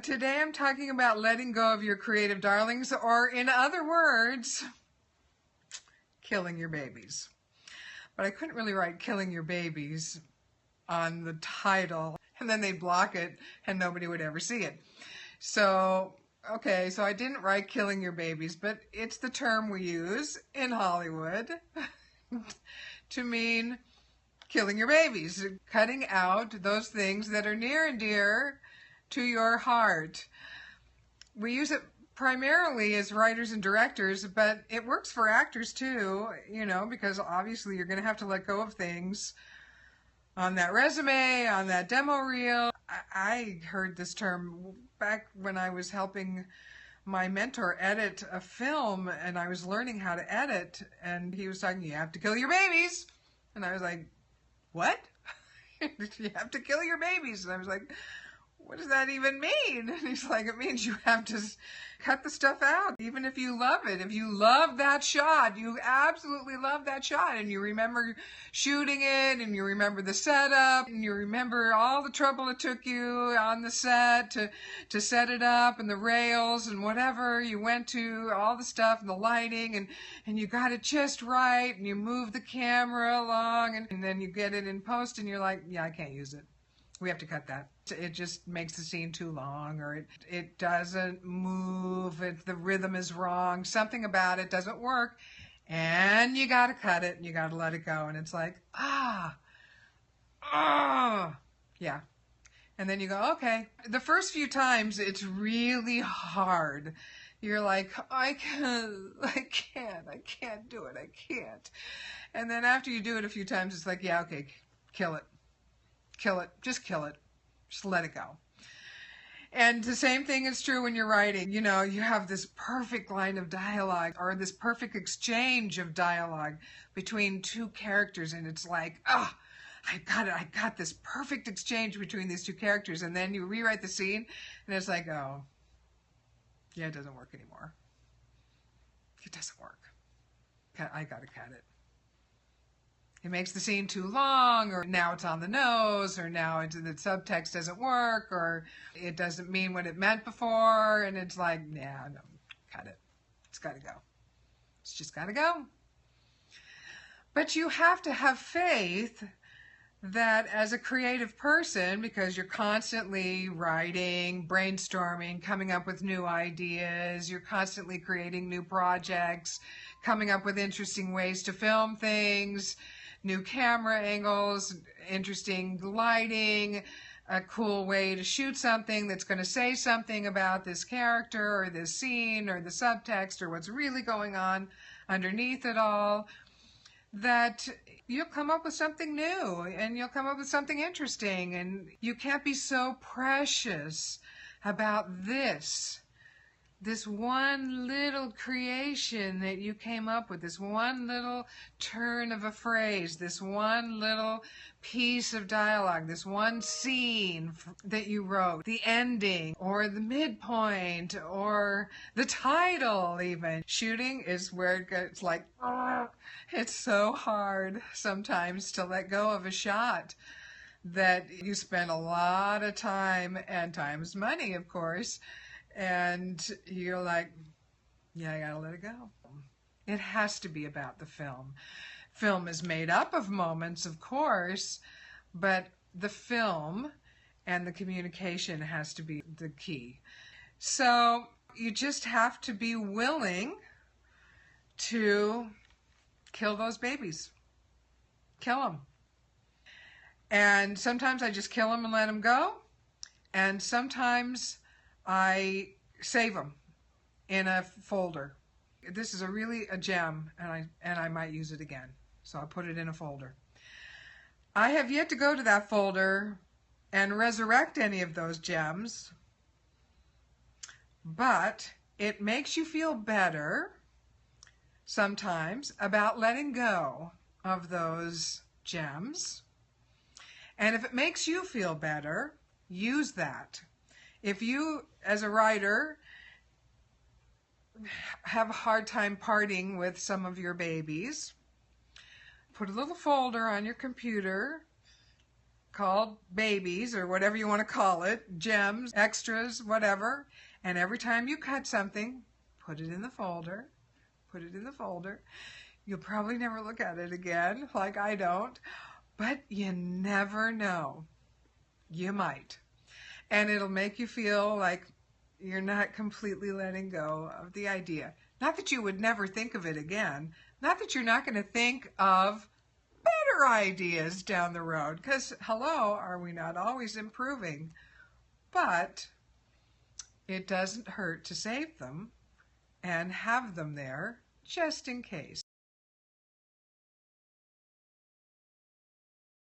Today I'm talking about letting go of your creative darlings, or in other words, killing your babies. But I couldn't really write killing your babies on the title, and then they'd block it and nobody would ever see it. So, okay, so I didn't write killing your babies, but it's the term we use in Hollywood to mean killing your babies, cutting out those things that are near and dear to your heart. We use it primarily as writers and directors, but it works for actors too, you know, because obviously you're going to have to let go of things on that resume, on that demo reel. I heard this term back when I was helping my mentor edit a film, and I was learning how to edit, and he was talking, you have to kill your babies. And I was like, what? You have to kill your babies. And I was like, what does that even mean? And he's like, it means you have to cut the stuff out, even if you love it. If you love that shot, you absolutely love that shot, and you remember shooting it, and you remember the setup, and you remember all the trouble it took you on the set to set it up, and the rails, and whatever you went to, all the stuff, and the lighting, and you got it just right, and you move the camera along, and then you get it in post, and you're like, yeah, I can't use it. We have to cut that. It just makes the scene too long, or it doesn't move, the rhythm is wrong, something about it doesn't work, and you got to cut it, and you got to let it go, and it's like, yeah. And then you go, okay. The first few times, it's really hard. You're like, I can't do it, I can't. And then after you do it a few times, it's like, yeah, okay, kill it. Kill it. Just kill it. Just let it go. And the same thing is true when you're writing. You know, you have this perfect line of dialogue, or this perfect exchange of dialogue between two characters, and it's like, oh, I got it. I got this perfect exchange between these two characters. And then you rewrite the scene, and it's like, oh, yeah, it doesn't work anymore. It doesn't work. I got to cut it. It makes the scene too long, or now it's on the nose, or now the subtext doesn't work, or it doesn't mean what it meant before, and it's like, yeah, no, cut it. It's got to go. It's just got to go. But you have to have faith that as a creative person, because you're constantly writing, brainstorming, coming up with new ideas, you're constantly creating new projects, coming up with interesting ways to film things, new camera angles, interesting lighting, a cool way to shoot something that's going to say something about this character or this scene or the subtext or what's really going on underneath it all, that you'll come up with something new and you'll come up with something interesting, and you can't be so precious about this one little creation that you came up with, this one little turn of a phrase, this one little piece of dialogue, this one scene that you wrote, the ending or the midpoint or the title even. Shooting is where it gets like, it's so hard sometimes to let go of a shot that you spend a lot of time, and time's money, of course, and you're like, yeah, I gotta let it go. It has to be about the film. Film is made up of moments, of course, but the film and the communication has to be the key. So you just have to be willing to kill those babies. Kill them. And sometimes I just kill them and let them go. And sometimes I save them in a folder. This is really a gem, and I might use it again. So I'll put it in a folder. I have yet to go to that folder and resurrect any of those gems, but it makes you feel better sometimes about letting go of those gems. And if it makes you feel better, use that. If you, as a writer, have a hard time parting with some of your babies, put a little folder on your computer called babies, or whatever you want to call it, gems, extras, whatever. And every time you cut something, put it in the folder. Put it in the folder. You'll probably never look at it again, like I don't. But you never know. You might. And it'll make you feel like you're not completely letting go of the idea. Not that you would never think of it again. Not that you're not going to think of better ideas down the road. Because, hello, are we not always improving? But it doesn't hurt to save them and have them there just in case.